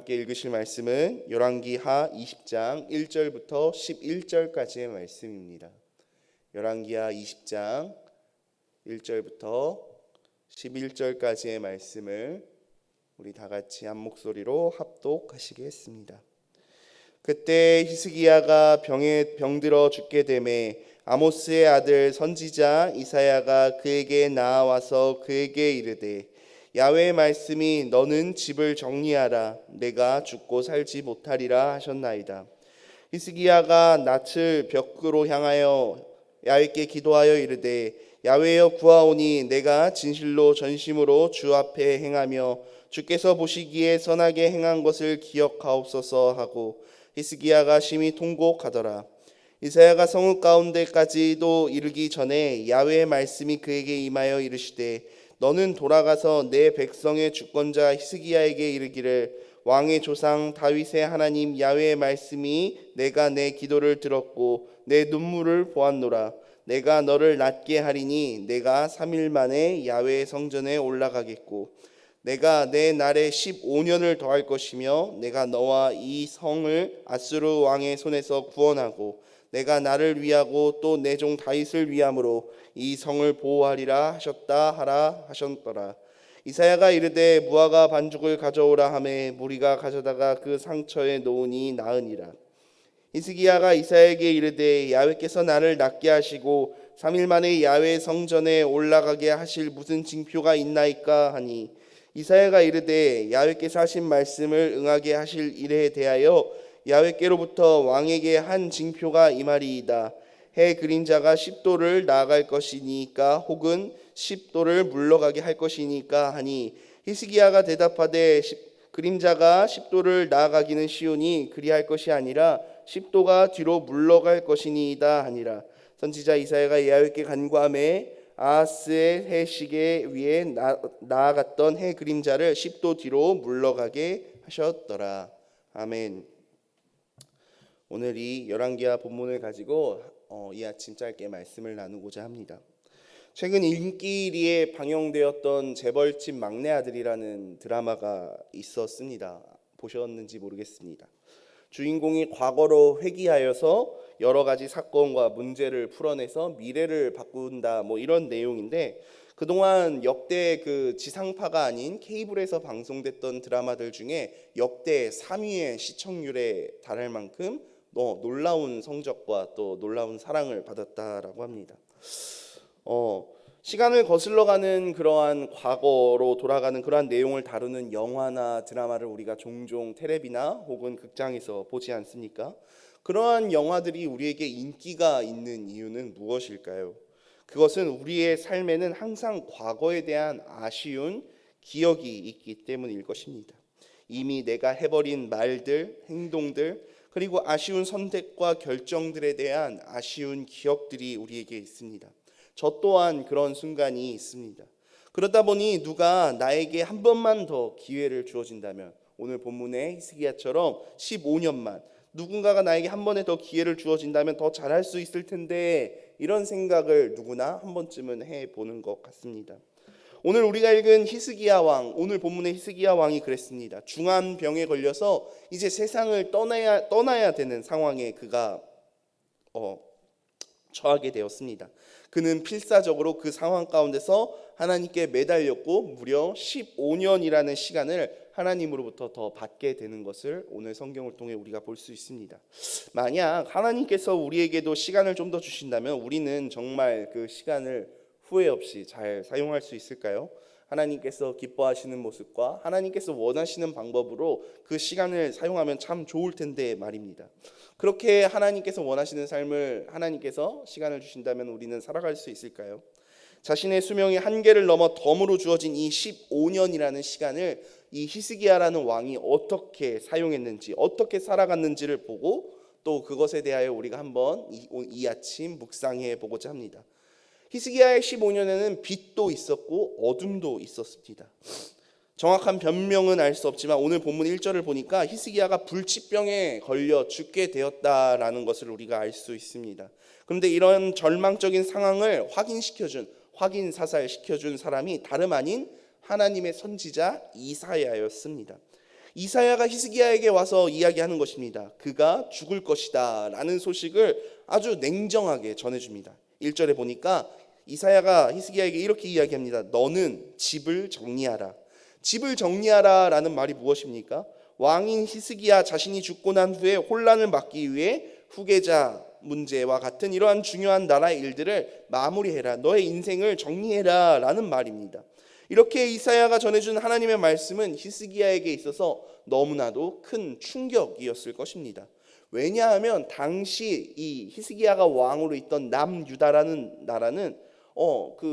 함께 읽으실 말씀은 열왕기하 20장 1절부터 11절까지의 말씀입니다. 열왕기하 20장 1절부터 11절까지의 말씀을 우리 다 같이 한 목소리로 합독하시겠습니다. 그때 히스기야가 병들어 죽게 되매 아모스의 아들 선지자 이사야가 그에게 나아와서 그에게 이르되 야훼의 말씀이 너는 집을 정리하라 내가 죽고 살지 못하리라 하셨나이다. 히스기야가 낯을 벽으로 향하여 야훼께 기도하여 이르되 야훼여 구하오니 내가 진실로 전심으로 주 앞에 행하며 주께서 보시기에 선하게 행한 것을 기억하옵소서 하고 히스기야가 심히 통곡하더라. 이사야가 성읍 가운데까지도 이르기 전에 야훼의 말씀이 그에게 임하여 이르시되 너는 돌아가서 내 백성의 주권자 히스기야에게 이르기를 왕의 조상 다윗의 하나님 야훼의 말씀이 내가 내 기도를 들었고 내 눈물을 보았노라. 내가 너를 낫게 하리니 내가 3일 만에 야훼의 성전에 올라가겠고 내가 내 날에 15년을 더할 것이며 내가 너와 이 성을 아수르 왕의 손에서 구원하고 내가 나를 위하고 또 내 종 다윗을 위함으로 이 성을 보호하리라 하셨다 하라 하셨더라. 이사야가 이르되 무화과 반죽을 가져오라 하매 무리가 가져다가 그 상처에 놓으니 나으니라. 히스기야가 이사야에게 이르되 야훼께서 나를 낫게 하시고 3일 만에 야훼 성전에 올라가게 하실 무슨 징표가 있나이까 하니 이사야가 이르되 야훼께서 하신 말씀을 응하게 하실 일에 대하여 야훼께로부터 왕에게 한 징표가 이말이이다. 해 그림자가 10도를 나아갈 것이니까 혹은 10도를 물러가게 할 것이니까 하니 히스기야가 대답하되 그림자가 10도를 나아가기는 쉬우니 그리할 것이 아니라 10도가 뒤로 물러갈 것이니이다 하니라. 선지자 이사야가 야훼께 간구하매 아하스의 해 시계 위에 나아갔던 해 그림자를 10도 뒤로 물러가게 하셨더라. 아멘. 오늘 이 열왕기하 본문을 가지고 이 아침 짧게 말씀을 나누고자 합니다. 최근 인기리에 방영되었던 재벌집 막내 아들이라는 드라마가 있었습니다. 보셨는지 모르겠습니다. 주인공이 과거로 회귀하여서 여러 가지 사건과 문제를 풀어내서 미래를 바꾼다 이런 내용인데 그동안 역대 그 지상파가 아닌 케이블에서 방송됐던 드라마들 중에 역대 3위의 시청률에 달할 만큼 놀라운 성적과 또 놀라운 사랑을 받았다라고 합니다. 시간을 거슬러가는 그러한 과거로 돌아가는 그러한 내용을 다루는 영화나 드라마를 우리가 종종 텔레비나 혹은 극장에서 보지 않습니까? 그러한 영화들이 우리에게 인기가 있는 이유는 무엇일까요? 그것은 우리의 삶에는 항상 과거에 대한 아쉬운 기억이 있기 때문일 것입니다. 이미 내가 해버린 말들, 행동들, 그리고 아쉬운 선택과 결정들에 대한 아쉬운 기억들이 우리에게 있습니다. 저 또한 그런 순간이 있습니다. 그러다 보니 누가 나에게 한 번만 더 기회를 주어진다면 오늘 본문의 히스기야처럼 15년만 누군가가 나에게 한 번에 더 기회를 주어진다면 더 잘할 수 있을 텐데 이런 생각을 누구나 한 번쯤은 해보는 것 같습니다. 오늘 우리가 읽은 히스기야 왕, 오늘 본문의 히스기야 왕이 그랬습니다. 중한 병에 걸려서 이제 세상을 떠나야 되는 상황에 그가 처하게 되었습니다. 그는 필사적으로 그 상황 가운데서 하나님께 매달렸고 무려 15년이라는 시간을 하나님으로부터 더 받게 되는 것을 오늘 성경을 통해 우리가 볼 수 있습니다. 만약 하나님께서 우리에게도 시간을 좀 더 주신다면 우리는 정말 그 시간을 후회 없이 잘 사용할 수 있을까요? 하나님께서 기뻐하시는 모습과 하나님께서 원하시는 방법으로 그 시간을 사용하면 참 좋을 텐데 말입니다. 그렇게 하나님께서 원하시는 삶을 하나님께서 시간을 주신다면 우리는 살아갈 수 있을까요? 자신의 수명의 한계를 넘어 덤으로 주어진 이 15년이라는 시간을 이 히스기야라는 왕이 어떻게 사용했는지 어떻게 살아갔는지를 보고 또 그것에 대하여 우리가 한번 이 아침 묵상해 보고자 합니다. 히스기야의 15년에는 빛도 있었고 어둠도 있었습니다. 정확한 변명은 알 수 없지만 오늘 본문 1절을 보니까 히스기야가 불치병에 걸려 죽게 되었다라는 것을 우리가 알 수 있습니다. 그런데 이런 절망적인 상황을 확인 사살시켜준 사람이 다름 아닌 하나님의 선지자 이사야였습니다. 이사야가 히스기야에게 와서 이야기하는 것입니다. 그가 죽을 것이다 라는 소식을 아주 냉정하게 전해줍니다. 1절에 보니까 이사야가 히스기야에게 이렇게 이야기합니다. 너는 집을 정리하라. 집을 정리하라 라는 말이 무엇입니까? 왕인 히스기야 자신이 죽고 난 후에 혼란을 막기 위해 후계자 문제와 같은 이러한 중요한 나라의 일들을 마무리해라. 너의 인생을 정리해라 라는 말입니다. 이렇게 이사야가 전해준 하나님의 말씀은 히스기야에게 있어서 너무나도 큰 충격이었을 것입니다. 왜냐하면 당시 이 히스기야가 왕으로 있던 남유다라는 나라는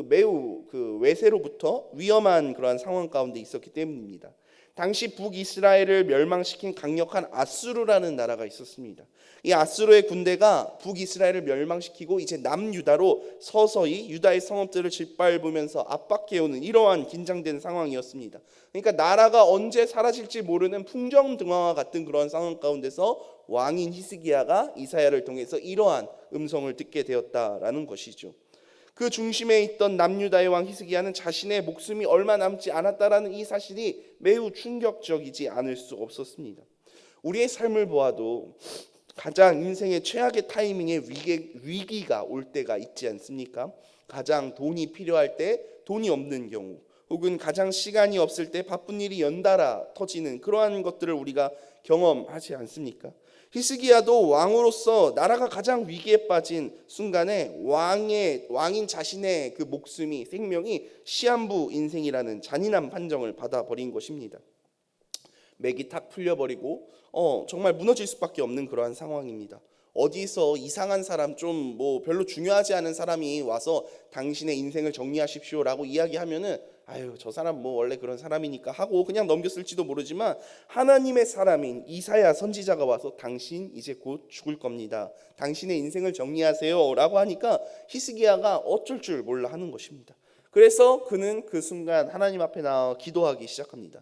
매우 외세로부터 위험한 그러한 상황 가운데 있었기 때문입니다. 당시 북이스라엘을 멸망시킨 강력한 아수르라는 나라가 있었습니다. 이 아수르의 군대가 북이스라엘을 멸망시키고 이제 남유다로 서서히 유다의 성읍들을 짓밟으면서 압박해오는 이러한 긴장된 상황이었습니다. 그러니까 나라가 언제 사라질지 모르는 풍정등화와 같은 그런 상황 가운데서 왕인 히스기야가 이사야를 통해서 이러한 음성을 듣게 되었다라는 것이죠. 그 중심에 있던 남유다의 왕 히스기야는 자신의 목숨이 얼마 남지 않았다라는 이 사실이 매우 충격적이지 않을 수 없었습니다. 우리의 삶을 보아도 가장 인생의 최악의 타이밍에 위기가 올 때가 있지 않습니까? 가장 돈이 필요할 때 돈이 없는 경우, 혹은 가장 시간이 없을 때 바쁜 일이 연달아 터지는 그러한 것들을 우리가 경험하지 않습니까? 히스기야도 왕으로서 나라가 가장 위기에 빠진 순간에 왕인 자신의 그 목숨이 생명이 시한부 인생이라는 잔인한 판정을 받아버린 것입니다. 맥이 탁 풀려버리고 정말 무너질 수밖에 없는 그러한 상황입니다. 어디서 이상한 사람 좀 별로 중요하지 않은 사람이 와서 당신의 인생을 정리하십시오라고 이야기하면은 저 사람 원래 그런 사람이니까 하고 그냥 넘겼을지도 모르지만 하나님의 사람인 이사야 선지자가 와서 당신 이제 곧 죽을 겁니다. 당신의 인생을 정리하세요라고 하니까 히스기야가 어쩔 줄 몰라 하는 것입니다. 그래서 그는 그 순간 하나님 앞에 나와 기도하기 시작합니다.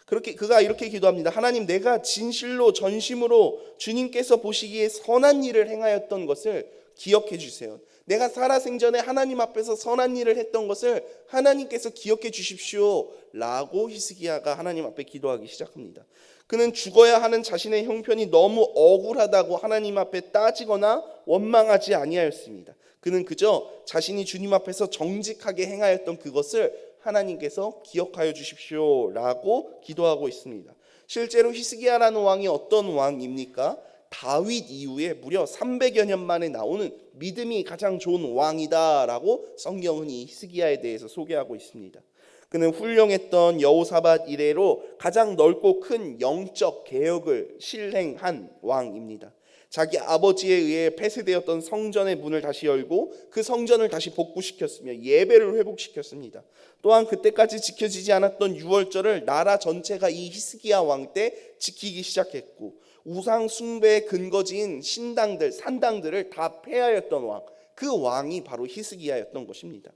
그가 이렇게 기도합니다. 하나님, 내가 진실로 전심으로 주님께서 보시기에 선한 일을 행하였던 것을 기억해 주세요. 내가 살아생전에 하나님 앞에서 선한 일을 했던 것을 하나님께서 기억해 주십시오 라고 히스기야가 하나님 앞에 기도하기 시작합니다. 그는 죽어야 하는 자신의 형편이 너무 억울하다고 하나님 앞에 따지거나 원망하지 아니하였습니다. 그는 그저 자신이 주님 앞에서 정직하게 행하였던 그것을 하나님께서 기억하여 주십시오 라고 기도하고 있습니다. 실제로 히스기야라는 왕이 어떤 왕입니까? 다윗 이후에 무려 300여 년 만에 나오는 믿음이 가장 좋은 왕이다라고 성경은 이 히스기야에 대해서 소개하고 있습니다. 그는 훌륭했던 여호사밧 이래로 가장 넓고 큰 영적 개혁을 실행한 왕입니다. 자기 아버지에 의해 폐쇄되었던 성전의 문을 다시 열고 그 성전을 다시 복구시켰으며 예배를 회복시켰습니다. 또한 그때까지 지켜지지 않았던 유월절을 나라 전체가 이 히스기야 왕 때 지키기 시작했고, 우상 숭배의 근거지인 신당들, 산당들을 다 폐하였던 왕, 그 왕이 바로 히스기야였던 것입니다.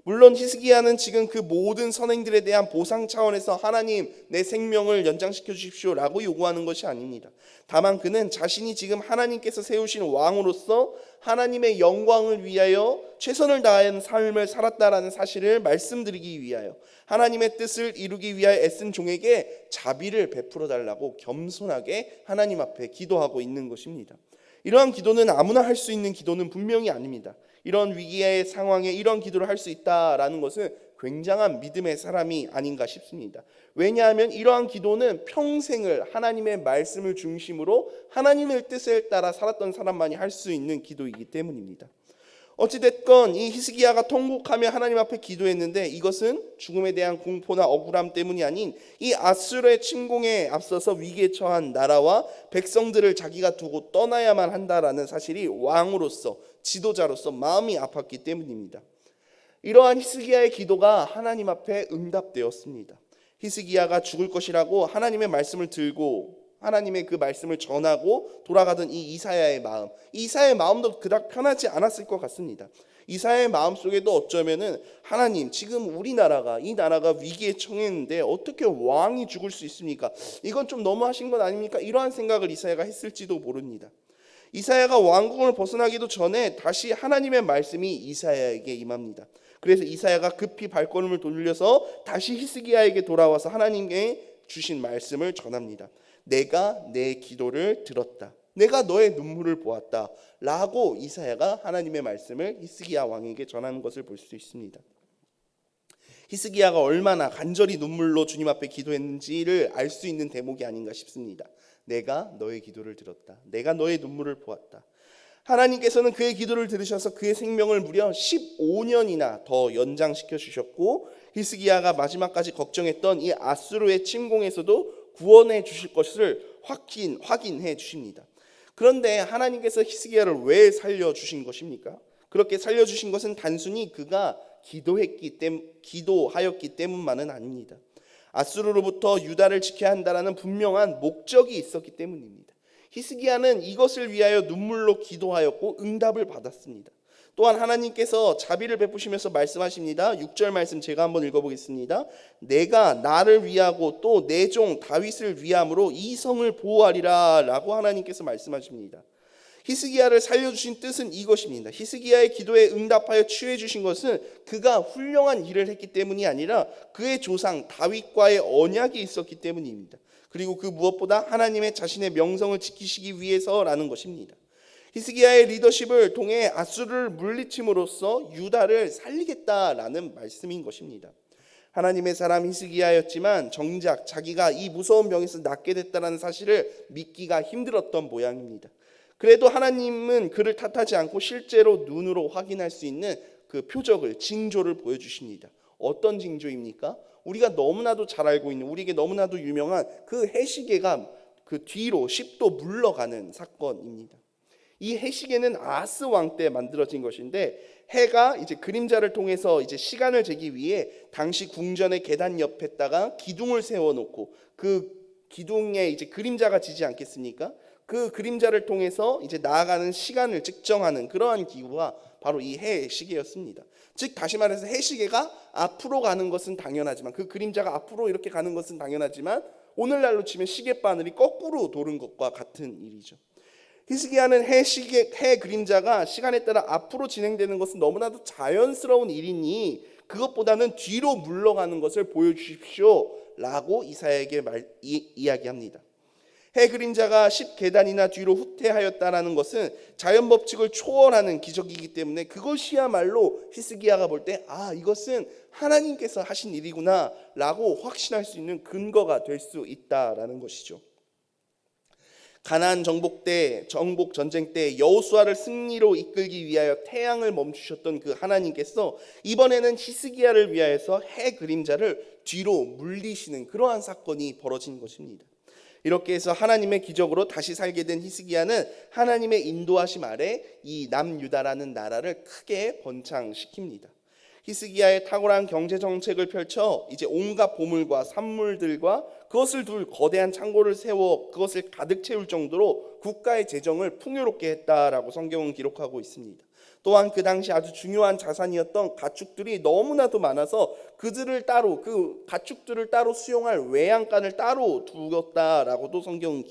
물론 히스기야는 지금 그 모든 선행들에 대한 보상 차원에서 하나님, 내 생명을 연장시켜 주십시오 라고 요구하는 것이 아닙니다. 다만 그는 자신이 지금 하나님께서 세우신 왕으로서 하나님의 영광을 위하여 최선을 다하는 삶을 살았다라는 사실을 말씀드리기 위하여 하나님의 뜻을 이루기 위하여 애쓴 종에게 자비를 베풀어 달라고 겸손하게 하나님 앞에 기도하고 있는 것입니다. 이러한 기도는 아무나 할 수 있는 기도는 분명히 아닙니다. 이런 위기의 상황에 이런 기도를 할 수 있다라는 것은 굉장한 믿음의 사람이 아닌가 싶습니다. 왜냐하면 이러한 기도는 평생을 하나님의 말씀을 중심으로 하나님의 뜻을 따라 살았던 사람만이 할 수 있는 기도이기 때문입니다. 어찌됐건 이 히스기야가 통곡하며 하나님 앞에 기도했는데 이것은 죽음에 대한 공포나 억울함 때문이 아닌 이 아수르의 침공에 앞서서 위기에 처한 나라와 백성들을 자기가 두고 떠나야만 한다라는 사실이 왕으로서 지도자로서 마음이 아팠기 때문입니다. 이러한 히스기야의 기도가 하나님 앞에 응답되었습니다. 히스기야가 죽을 것이라고 하나님의 말씀을 들고 하나님의 그 말씀을 전하고 돌아가던 이 이사야의 마음, 이사야의 마음도 그닥 편하지 않았을 것 같습니다. 이사야의 마음 속에도 어쩌면은 하나님, 지금 우리나라가 이 나라가 위기에 처했는데 어떻게 왕이 죽을 수 있습니까? 이건 좀 너무하신 것 아닙니까? 이러한 생각을 이사야가 했을지도 모릅니다. 이사야가 왕궁을 벗어나기도 전에 다시 하나님의 말씀이 이사야에게 임합니다. 그래서 이사야가 급히 발걸음을 돌려서 다시 히스기야에게 돌아와서 하나님의 주신 말씀을 전합니다. 내가 내 기도를 들었다. 내가 너의 눈물을 보았다. 라고 이사야가 하나님의 말씀을 히스기야 왕에게 전하는 것을 볼 수 있습니다. 히스기야가 얼마나 간절히 눈물로 주님 앞에 기도했는지를 알 수 있는 대목이 아닌가 싶습니다. 내가 너의 기도를 들었다. 내가 너의 눈물을 보았다. 하나님께서는 그의 기도를 들으셔서 그의 생명을 무려 15년이나 더 연장시켜 주셨고, 히스기야가 마지막까지 걱정했던 이 아수르의 침공에서도 구원해 주실 것을 확인해 주십니다. 그런데 하나님께서 히스기야를 왜 살려주신 것입니까? 그렇게 살려주신 것은 단순히 그가 기도하였기 때문만은 아닙니다. 아수르로부터 유다를 지켜야 한다라는 분명한 목적이 있었기 때문입니다. 히스기야는 이것을 위하여 눈물로 기도하였고 응답을 받았습니다. 또한 하나님께서 자비를 베푸시면서 말씀하십니다. 6절 말씀 제가 한번 읽어보겠습니다. 내가 나를 위하고 또 내 종 다윗을 위함으로 이 성을 보호하리라 라고 하나님께서 말씀하십니다. 히스기야를 살려주신 뜻은 이것입니다. 히스기야의 기도에 응답하여 취해 주신 것은 그가 훌륭한 일을 했기 때문이 아니라 그의 조상 다윗과의 언약이 있었기 때문입니다. 그리고 그 무엇보다 하나님의 자신의 명성을 지키시기 위해서라는 것입니다. 히스기야의 리더십을 통해 아수르를 물리침으로써 유다를 살리겠다라는 말씀인 것입니다. 하나님의 사람 히스기야였지만 정작 자기가 이 무서운 병에서 낫게 됐다는 사실을 믿기가 힘들었던 모양입니다. 그래도 하나님은 그를 탓하지 않고 실제로 눈으로 확인할 수 있는 그 표적을, 징조를 보여주십니다. 어떤 징조입니까? 우리가 너무나도 잘 알고 있는, 우리에게 너무나도 유명한 그 해시계가 그 뒤로 10도 물러가는 사건입니다. 이 해시계는 아스 왕 때 만들어진 것인데, 해가 이제 그림자를 통해서 이제 시간을 재기 위해 당시 궁전의 계단 옆에다가 기둥을 세워놓고 그 기둥에 이제 그림자가 지지 않겠습니까? 그 그림자를 통해서 이제 나아가는 시간을 측정하는 그러한 기구가 바로 이 해시계였습니다. 즉 다시 말해서 해시계가 앞으로 가는 것은 당연하지만, 그 그림자가 앞으로 이렇게 가는 것은 당연하지만, 오늘날로 치면 시계바늘이 거꾸로 도는 것과 같은 일이죠. 히스기야는 해 그림자가 시간에 따라 앞으로 진행되는 것은 너무나도 자연스러운 일이니 그것보다는 뒤로 물러가는 것을 보여주십시오 라고 이사야에게 이야기합니다. 해 그림자가 10계단이나 뒤로 후퇴하였다라는 것은 자연 법칙을 초월하는 기적이기 때문에 그것이야말로 히스기야가 볼 때 이것은 하나님께서 하신 일이구나 라고 확신할 수 있는 근거가 될 수 있다라는 것이죠. 가나안 정복 전쟁 때 여호수아를 승리로 이끌기 위하여 태양을 멈추셨던 그 하나님께서 이번에는 히스기야를 위하여서 해 그림자를 뒤로 물리시는 그러한 사건이 벌어진 것입니다. 이렇게 해서 하나님의 기적으로 다시 살게 된 히스기야는 하나님의 인도하심 아래 이 남유다라는 나라를 크게 번창시킵니다. 히스기야의 탁월한 경제 정책을 펼쳐 이제 온갖 보물과 산물들과 그것을 둘 거대한 창고를 세워 그것을 가득 채울 정도로 국가의 재정을 풍요롭게 했다라고 성경은 기록하고 있습니다. 또한 그 당시 아주 중요한 자산이었던 가축들이 너무나도 많아서 그 가축들을 따로 수용할 외양간을 따로 두었다라고도 성경은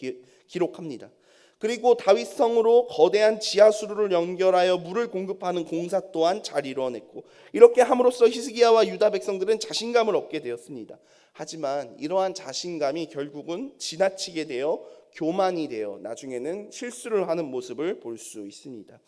기록합니다. 그리고 다윗성으로 거대한 지하수로를 연결하여 물을 공급하는 공사 또한 잘 이루어냈고, 이렇게 함으로써 히스기야와 유다 백성들은 자신감을 얻게 되었습니다. 하지만 이러한 자신감이 결국은 지나치게 되어 교만이 되어 나중에는 실수를 하는 모습을 볼 수 있습니다.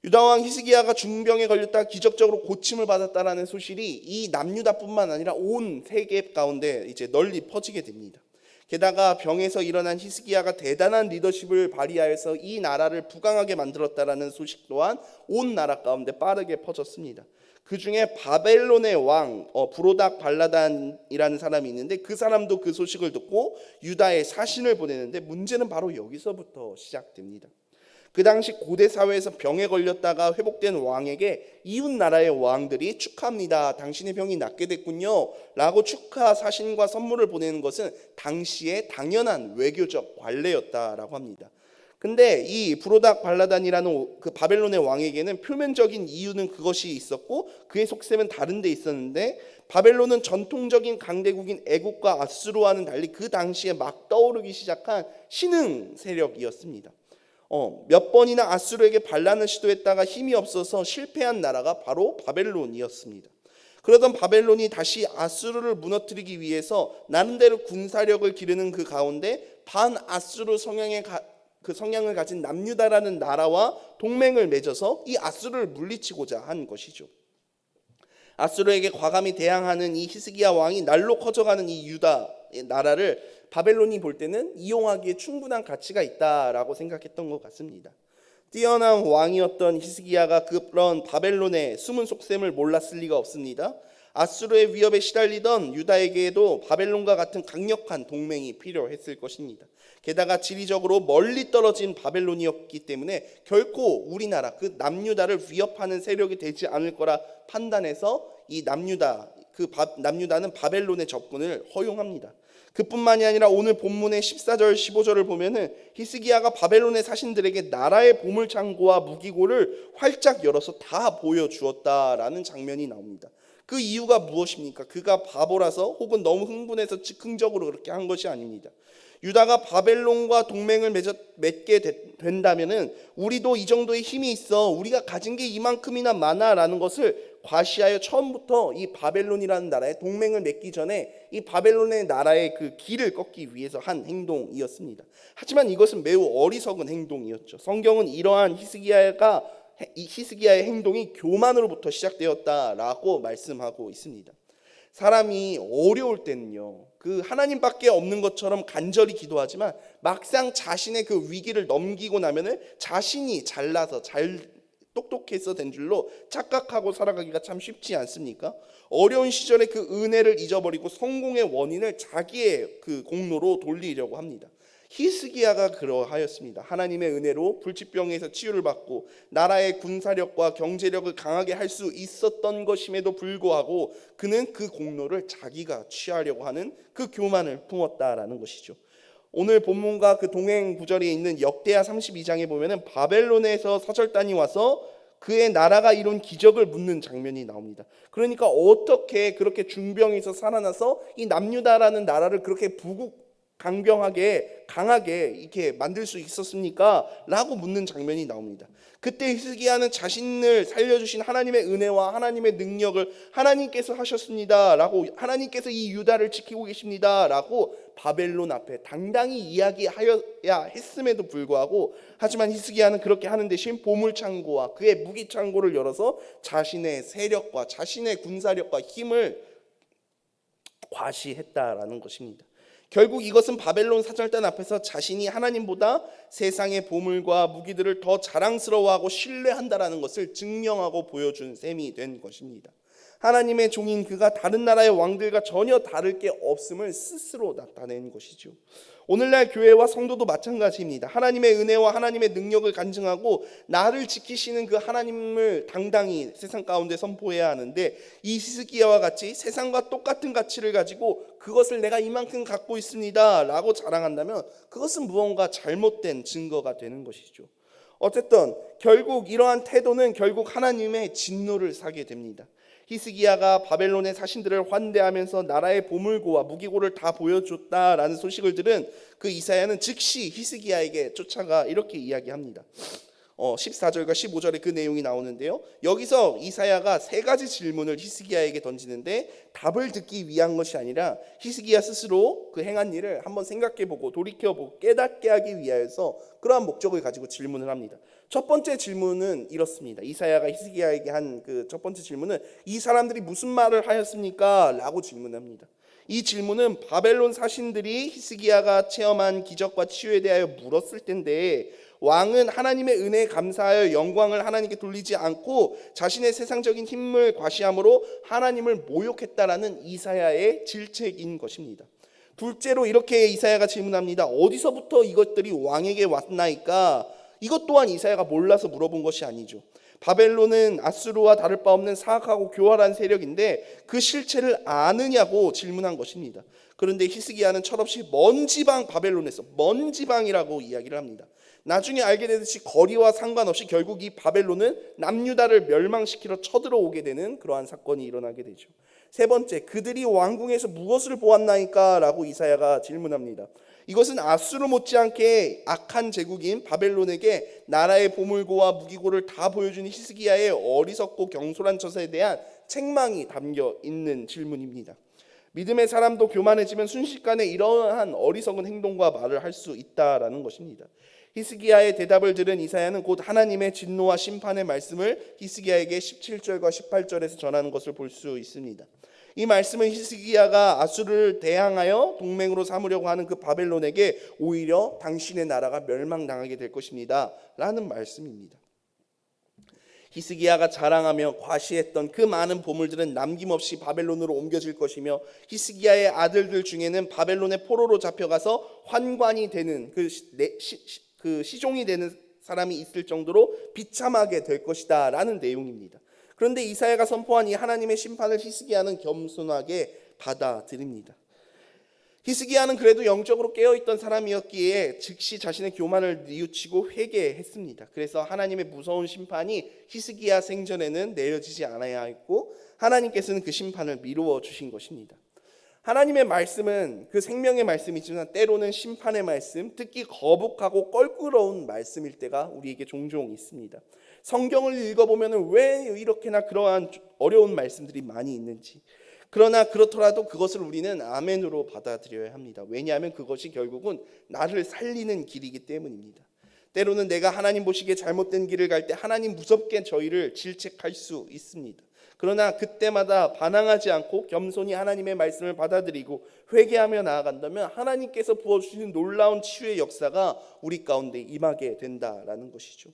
유다왕 히스기야가 중병에 걸렸다 기적적으로 고침을 받았다라는 소식이 이 남유다뿐만 아니라 온 세계 가운데 이제 널리 퍼지게 됩니다. 게다가 병에서 일어난 히스기야가 대단한 리더십을 발휘하여서 이 나라를 부강하게 만들었다라는 소식 또한 온 나라 가운데 빠르게 퍼졌습니다. 그 중에 바벨론의 왕 브로닥 발라단이라는 사람이 있는데, 그 사람도 그 소식을 듣고 유다에 사신을 보내는데, 문제는 바로 여기서부터 시작됩니다. 그 당시 고대 사회에서 병에 걸렸다가 회복된 왕에게 이웃 나라의 왕들이 축하합니다, 당신의 병이 낫게 됐군요 라고 축하 사신과 선물을 보내는 것은 당시의 당연한 외교적 관례였다라고 합니다. 근데 이 브로닥 발라단이라는 그 바벨론의 왕에게는 표면적인 이유는 그것이 있었고 그의 속셈은 다른 데 있었는데, 바벨론은 전통적인 강대국인 애국과 아수르와는 달리 그 당시에 막 떠오르기 시작한 신흥 세력이었습니다. 몇 번이나 아수르에게 반란을 시도했다가 힘이 없어서 실패한 나라가 바로 바벨론이었습니다. 그러던 바벨론이 다시 아수르를 무너뜨리기 위해서 나름대로 군사력을 기르는 그 가운데 반아수르 성향을 가진 남유다라는 나라와 동맹을 맺어서 이 아수르를 물리치고자 한 것이죠. 아수르에게 과감히 대항하는 이 히스기야 왕이 날로 커져가는 이 유다의 나라를 바벨론이 볼 때는 이용하기에 충분한 가치가 있다라고 생각했던 것 같습니다. 뛰어난 왕이었던 히스기야가 그런 바벨론의 숨은 속셈을 몰랐을 리가 없습니다. 아수르의 위협에 시달리던 유다에게도 바벨론과 같은 강력한 동맹이 필요했을 것입니다. 게다가 지리적으로 멀리 떨어진 바벨론이었기 때문에 결코 우리나라 그 남유다를 위협하는 세력이 되지 않을 거라 판단해서 이 남유다는 바벨론의 접근을 허용합니다. 그뿐만이 아니라 오늘 본문의 14절 15절을 보면은 히스기야가 바벨론의 사신들에게 나라의 보물창고와 무기고를 활짝 열어서 다 보여주었다라는 장면이 나옵니다. 그 이유가 무엇입니까? 그가 바보라서 혹은 너무 흥분해서 즉흥적으로 그렇게 한 것이 아닙니다. 유다가 바벨론과 동맹을 맺게 된다면은 우리도 이 정도의 힘이 있어, 우리가 가진 게 이만큼이나 많아라는 것을 과시하여 처음부터 이 바벨론이라는 나라의 동맹을 맺기 전에 이 바벨론의 나라의 그 길을 꺾기 위해서 한 행동이었습니다. 하지만 이것은 매우 어리석은 행동이었죠. 성경은 이러한 히스기야의 행동이 교만으로부터 시작되었다라고 말씀하고 있습니다. 사람이 어려울 때는요, 그 하나님밖에 없는 것처럼 간절히 기도하지만 막상 자신의 그 위기를 넘기고 나면은 자신이 잘나서 똑똑해서 된 줄로 착각하고 살아가기가 참 쉽지 않습니까? 어려운 시절에 그 은혜를 잊어버리고 성공의 원인을 자기의 그 공로로 돌리려고 합니다. 히스기야가 그러하였습니다. 하나님의 은혜로 불치병에서 치유를 받고 나라의 군사력과 경제력을 강하게 할 수 있었던 것임에도 불구하고 그는 그 공로를 자기가 취하려고 하는 그 교만을 품었다라는 것이죠. 오늘 본문과 그 동행 구절에 있는 역대하 32장에 보면은 바벨론에서 사절단이 와서 그의 나라가 이룬 기적을 묻는 장면이 나옵니다. 그러니까 어떻게 그렇게 중병에서 살아나서 이 남유다라는 나라를 그렇게 강하게 이렇게 만들 수 있었습니까? 라고 묻는 장면이 나옵니다. 그때 히스기야는 자신을 살려주신 하나님의 은혜와 하나님의 능력을 하나님께서 하셨습니다 라고, 하나님께서 이 유다를 지키고 계십니다 라고 바벨론 앞에 당당히 이야기하여야 했음에도 불구하고, 하지만 히스기야는 그렇게 하는 대신 보물창고와 그의 무기창고를 열어서 자신의 세력과 자신의 군사력과 힘을 과시했다라는 것입니다. 결국 이것은 바벨론 사절단 앞에서 자신이 하나님보다 세상의 보물과 무기들을 더 자랑스러워하고 신뢰한다라는 것을 증명하고 보여준 셈이 된 것입니다. 하나님의 종인 그가 다른 나라의 왕들과 전혀 다를 게 없음을 스스로 나타낸 것이죠. 오늘날 교회와 성도도 마찬가지입니다. 하나님의 은혜와 하나님의 능력을 간증하고 나를 지키시는 그 하나님을 당당히 세상 가운데 선포해야 하는데, 이 히스기야와 같이 세상과 똑같은 가치를 가지고 그것을 내가 이만큼 갖고 있습니다 라고 자랑한다면 그것은 무언가 잘못된 증거가 되는 것이죠. 어쨌든 결국 이러한 태도는 결국 하나님의 진노를 사게 됩니다. 히스기야가 바벨론의 사신들을 환대하면서 나라의 보물고와 무기고를 다 보여줬다라는 소식을 들은 그 이사야는 즉시 히스기야에게 쫓아가 이렇게 이야기합니다. 14절과 15절에 그 내용이 나오는데요, 여기서 이사야가 세 가지 질문을 히스기야에게 던지는데 답을 듣기 위한 것이 아니라 히스기야 스스로 그 행한 일을 한번 생각해보고 돌이켜보고 깨닫게 하기 위하여서 그러한 목적을 가지고 질문을 합니다. 첫 번째 질문은 이렇습니다. 이사야가 히스기야에게 한 그 첫 번째 질문은 이 사람들이 무슨 말을 하였습니까? 라고 질문합니다. 이 질문은 바벨론 사신들이 히스기야가 체험한 기적과 치유에 대하여 물었을 텐데, 왕은 하나님의 은혜에 감사하여 영광을 하나님께 돌리지 않고 자신의 세상적인 힘을 과시함으로 하나님을 모욕했다라는 이사야의 질책인 것입니다. 둘째로 이렇게 이사야가 질문합니다. 어디서부터 이것들이 왕에게 왔나이까? 이것 또한 이사야가 몰라서 물어본 것이 아니죠. 바벨론은 아수르와 다를 바 없는 사악하고 교활한 세력인데 그 실체를 아느냐고 질문한 것입니다. 그런데 히스기야는 철없이 먼 지방 바벨론에서, 먼 지방이라고 이야기를 합니다. 나중에 알게 되듯이 거리와 상관없이 결국 이 바벨론은 남유다를 멸망시키러 쳐들어오게 되는 그러한 사건이 일어나게 되죠. 세 번째, 그들이 왕궁에서 무엇을 보았나이까? 라고 이사야가 질문합니다. 이것은 아수르 못지않게 악한 제국인 바벨론에게 나라의 보물고와 무기고를 다 보여준 히스기야의 어리석고 경솔한 처사에 대한 책망이 담겨 있는 질문입니다. 믿음의 사람도 교만해지면 순식간에 이러한 어리석은 행동과 말을 할 수 있다라는 것입니다. 히스기야의 대답을 들은 이사야는 곧 하나님의 진노와 심판의 말씀을 히스기야에게 17절과 18절에서 전하는 것을 볼 수 있습니다. 이 말씀은 히스기야가 아수르를 대항하여 동맹으로 삼으려고 하는 그 바벨론에게 오히려 당신의 나라가 멸망당하게 될 것입니다 라는 말씀입니다. 히스기야가 자랑하며 과시했던 그 많은 보물들은 남김없이 바벨론으로 옮겨질 것이며 히스기야의 아들들 중에는 바벨론의 포로로 잡혀가서 환관이 되는 그 시종이 되는 사람이 있을 정도로 비참하게 될 것이다 라는 내용입니다. 그런데 이사야가 선포한 이 하나님의 심판을 히스기야는 겸손하게 받아들입니다. 히스기야는 그래도 영적으로 깨어있던 사람이었기에 즉시 자신의 교만을 뉘우치고 회개했습니다. 그래서 하나님의 무서운 심판이 히스기야 생전에는 내려지지 않아야 했고 하나님께서는 그 심판을 미루어 주신 것입니다. 하나님의 말씀은 그 생명의 말씀이지만 때로는 심판의 말씀, 특히 거북하고 껄끄러운 말씀일 때가 우리에게 종종 있습니다. 성경을 읽어보면 왜 이렇게나 그러한 어려운 말씀들이 많이 있는지, 그러나 그렇더라도 그것을 우리는 아멘으로 받아들여야 합니다. 왜냐하면 그것이 결국은 나를 살리는 길이기 때문입니다. 때로는 내가 하나님 보시기에 잘못된 길을 갈 때 하나님 무섭게 저희를 질책할 수 있습니다. 그러나 그때마다 반항하지 않고 겸손히 하나님의 말씀을 받아들이고 회개하며 나아간다면 하나님께서 부어주시는 놀라운 치유의 역사가 우리 가운데 임하게 된다라는 것이죠.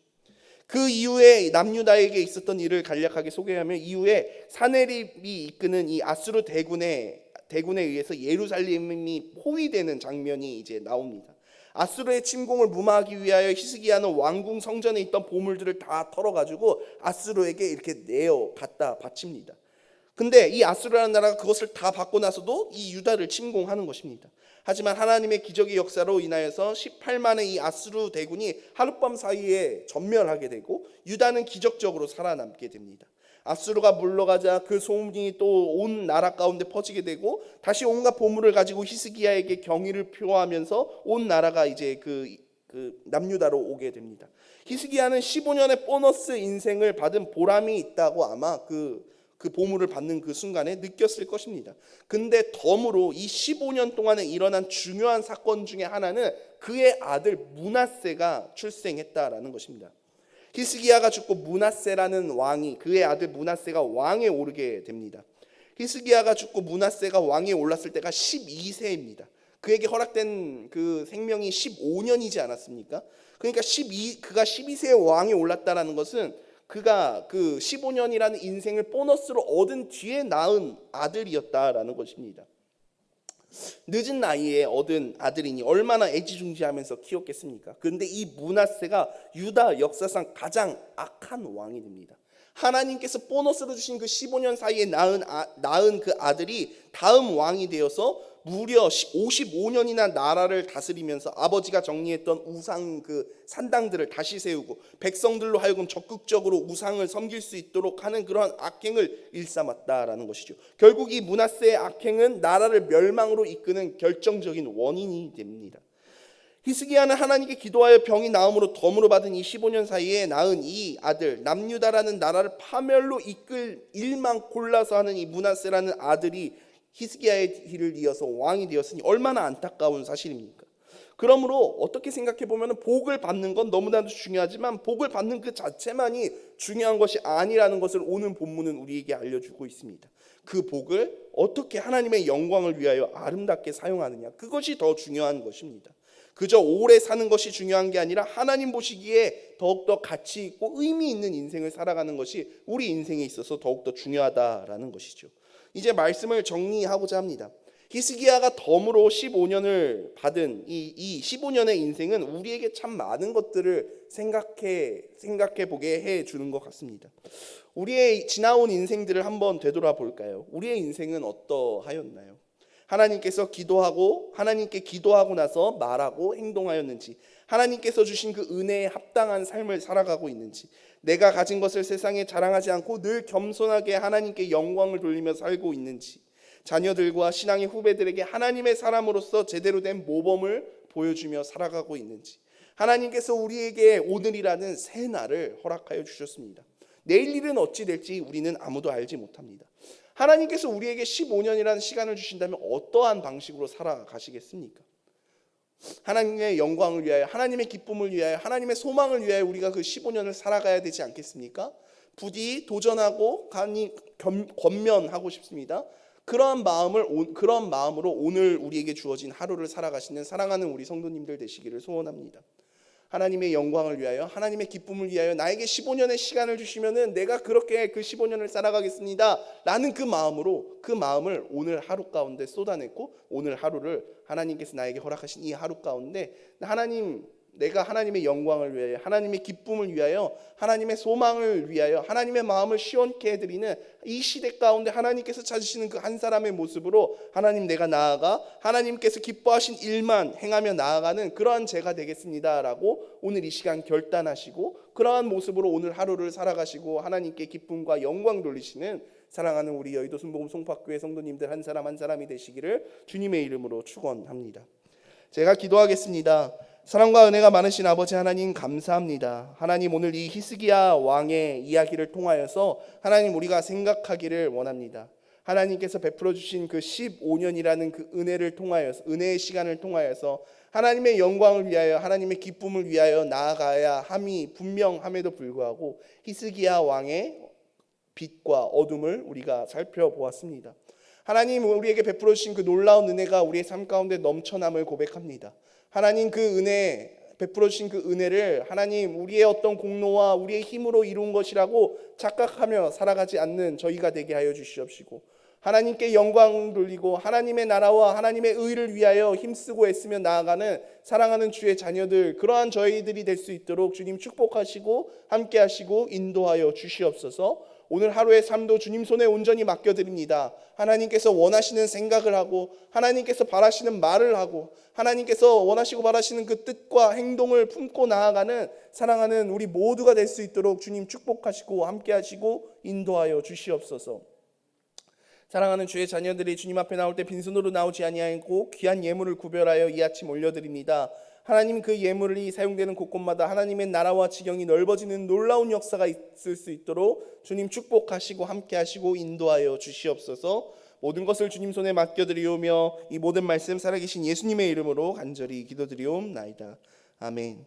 그 이후에 남유다에게 있었던 일을 간략하게 소개하면 이후에 사네립이 이끄는 이 아수르 대군에 의해서 예루살렘이 포위되는 장면이 이제 나옵니다. 아수르의 침공을 무마하기 위하여 히스기야는 왕궁 성전에 있던 보물들을 다 털어가지고 아수르에게 이렇게 내어 갖다 바칩니다. 근데 이 아수르라는 나라가 그것을 다 받고 나서도 이 유다를 침공하는 것입니다. 하지만 하나님의 기적의 역사로 인하여서 18만의 이 아수르 대군이 하룻밤 사이에 전멸하게 되고 유다는 기적적으로 살아남게 됩니다. 아수르가 물러가자 그 소문이 또 온 나라 가운데 퍼지게 되고 다시 온갖 보물을 가지고 히스기야에게 경의를 표하면서 온 나라가 이제 그 남유다로 오게 됩니다. 히스기야는 15년의 보너스 인생을 받은 보람이 있다고 아마 그 보물을 받는 그 순간에 느꼈을 것입니다. 근데 덤으로 이 15년 동안에 일어난 중요한 사건 중에 하나는 그의 아들 므낫세가 출생했다라는 것입니다. 히스기야가 죽고 므낫세라는 왕이, 그의 아들 므낫세가 왕에 오르게 됩니다. 히스기야가 죽고 므낫세가 왕에 올랐을 때가 12세입니다. 그에게 허락된 그 생명이 15년이지 않았습니까? 그러니까 그가 12세의 왕에 올랐다라는 것은 그가 그 15년이라는 인생을 보너스로 얻은 뒤에 낳은 아들이었다라는 것입니다. 늦은 나이에 얻은 아들이니 얼마나 애지중지하면서 키웠겠습니까? 그런데 이 므낫세가 유다 역사상 가장 악한 왕이 됩니다. 하나님께서 보너스로 주신 그 15년 사이에 낳은 그 아들이 다음 왕이 되어서 무려 55년이나 나라를 다스리면서 아버지가 정리했던 우상 그 산당들을 다시 세우고 백성들로 하여금 적극적으로 우상을 섬길 수 있도록 하는 그러한 악행을 일삼았다라는 것이죠. 결국 이 므낫세의 악행은 나라를 멸망으로 이끄는 결정적인 원인이 됩니다. 히스기야는 하나님께 기도하여 병이 나음으로 덤으로 받은 이 15년 사이에 낳은 이 아들 남유다라는 나라를 파멸로 이끌 일만 골라서 하는 이 므낫세라는 아들이 히스기야의 뒤를 이어서 왕이 되었으니 얼마나 안타까운 사실입니까? 그러므로 어떻게 생각해 보면 복을 받는 건 너무나도 중요하지만 복을 받는 그 자체만이 중요한 것이 아니라는 것을 오늘 본문은 우리에게 알려주고 있습니다. 그 복을 어떻게 하나님의 영광을 위하여 아름답게 사용하느냐, 그것이 더 중요한 것입니다. 그저 오래 사는 것이 중요한 게 아니라 하나님 보시기에 더욱더 가치 있고 의미 있는 인생을 살아가는 것이 우리 인생에 있어서 더욱더 중요하다라는 것이죠. 이제 말씀을 정리하고자 합니다. 히스기야가 덤으로 15년을 받은 이 15년의 인생은 우리에게 참 많은 것들을 생각해 보게 해주는 것 같습니다. 우리의 지나온 인생들을 한번 되돌아볼까요? 우리의 인생은 어떠하였나요? 하나님께 기도하고 나서 말하고 행동하였는지, 하나님께서 주신 그 은혜에 합당한 삶을 살아가고 있는지, 내가 가진 것을 세상에 자랑하지 않고 늘 겸손하게 하나님께 영광을 돌리며 살고 있는지, 자녀들과 신앙의 후배들에게 하나님의 사람으로서 제대로 된 모범을 보여주며 살아가고 있는지, 하나님께서 우리에게 오늘이라는 새 날을 허락하여 주셨습니다. 내일 일은 어찌 될지 우리는 아무도 알지 못합니다. 하나님께서 우리에게 15년이라는 시간을 주신다면 어떠한 방식으로 살아가시겠습니까? 하나님의 영광을 위하여, 하나님의 기쁨을 위하여, 하나님의 소망을 위하여 우리가 그 15년을 살아가야 되지 않겠습니까? 부디 도전하고 권면하고 싶습니다. 그런 마음으로 오늘 우리에게 주어진 하루를 살아가시는 사랑하는 우리 성도님들 되시기를 소원합니다. 하나님의 영광을 위하여, 하나님의 기쁨을 위하여 나에게 15년의 시간을 주시면은 내가 그렇게 그 15년을 살아가겠습니다 라는 그 마음을 오늘 하루 가운데 쏟아냈고, 오늘 하루를 하나님께서 나에게 허락하신 이 하루 가운데 내가 하나님의 영광을 위하여, 하나님의 기쁨을 위하여, 하나님의 소망을 위하여 하나님의 마음을 시원케 해드리는 이 시대 가운데 하나님께서 찾으시는 그 한 사람의 모습으로 하나님, 내가 나아가 하나님께서 기뻐하신 일만 행하며 나아가는 그러한 제가 되겠습니다 라고 오늘 이 시간 결단하시고, 그러한 모습으로 오늘 하루를 살아가시고 하나님께 기쁨과 영광 돌리시는 사랑하는 우리 여의도 순복음 송파교회 성도님들 한 사람 한 사람이 되시기를 주님의 이름으로 축원합니다. 제가 기도하겠습니다. 사랑과 은혜가 많으신 아버지 하나님, 감사합니다. 하나님, 오늘 이 히스기야 왕의 이야기를 통하여서 하나님, 우리가 생각하기를 원합니다. 하나님께서 베풀어 주신 그 15년이라는 그 은혜를 통하여서, 은혜의 시간을 통하여서 하나님의 영광을 위하여, 하나님의 기쁨을 위하여 나아가야 함이 분명함에도 불구하고 히스기야 왕의 빛과 어둠을 우리가 살펴보았습니다. 하나님, 우리에게 베풀어 주신 그 놀라운 은혜가 우리의 삶 가운데 넘쳐남을 고백합니다. 하나님, 그 은혜, 베풀어 주신 그 은혜를 하나님, 우리의 어떤 공로와 우리의 힘으로 이룬 것이라고 착각하며 살아가지 않는 저희가 되게 하여 주시옵시고, 하나님께 영광 돌리고 하나님의 나라와 하나님의 의를 위하여 힘쓰고 애쓰며 나아가는 사랑하는 주의 자녀들, 그러한 저희들이 될 수 있도록 주님 축복하시고 함께 하시고 인도하여 주시옵소서. 오늘 하루의 삶도 주님 손에 온전히 맡겨드립니다. 하나님께서 원하시는 생각을 하고, 하나님께서 바라시는 말을 하고, 하나님께서 원하시고 바라시는 그 뜻과 행동을 품고 나아가는 사랑하는 우리 모두가 될 수 있도록 주님 축복하시고 함께 하시고 인도하여 주시옵소서. 사랑하는 주의 자녀들이 주님 앞에 나올 때 빈손으로 나오지 아니하고 귀한 예물을 구별하여 이 아침 올려드립니다. 하나님, 그 예물이 사용되는 곳곳마다 하나님의 나라와 지경이 넓어지는 놀라운 역사가 있을 수 있도록 주님 축복하시고 함께 하시고 인도하여 주시옵소서. 모든 것을 주님 손에 맡겨드리오며 이 모든 말씀 살아계신 예수님의 이름으로 간절히 기도드리옵나이다. 아멘.